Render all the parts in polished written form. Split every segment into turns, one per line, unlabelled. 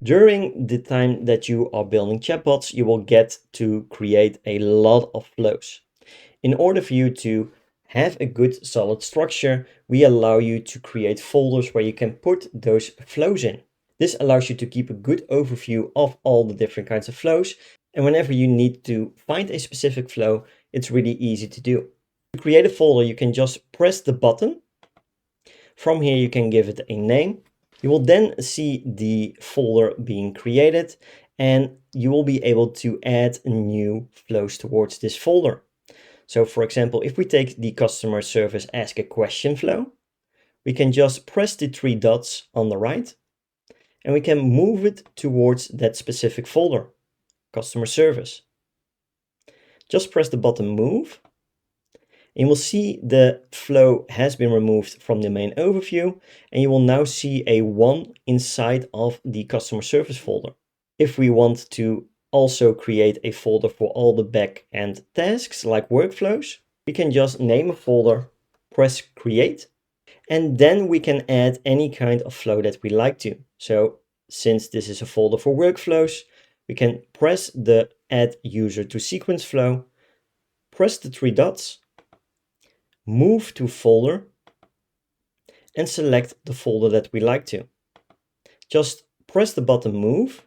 During the time that you are building chatbots, you will get to create a lot of flows. In order for you to have a good solid structure, we allow you to create folders where you can put those flows in. This allows you to keep a good overview of all the different kinds of flows. And whenever you need to find a specific flow, it's really easy to do. To create a folder, you can just press the button. From here, you can give it a name. You will then see the folder being created, and you will be able to add new flows towards this folder. So for example, if we take the customer service ask a question flow, we can just press the three dots on the right, and we can move it towards that specific folder, customer service. Just press the button move, and you will see the flow has been removed from the main overview, and you will now see a 1 inside of the customer service folder. If we want to also create a folder for all the back-end tasks like workflows, we can just name a folder, press create, and then we can add any kind of flow that we like to. So since this is a folder for workflows, we can press the add user to sequence flow, press the three dots, move to folder, and select the folder that we like to. Just press the button move,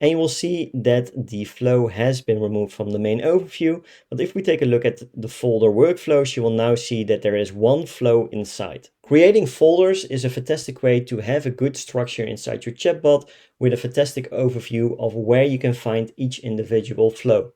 and you will see that the flow has been removed from the main overview. But if we take a look at the folder workflows, you will now see that there is one flow inside. Creating folders is a fantastic way to have a good structure inside your chatbot with a fantastic overview of where you can find each individual flow.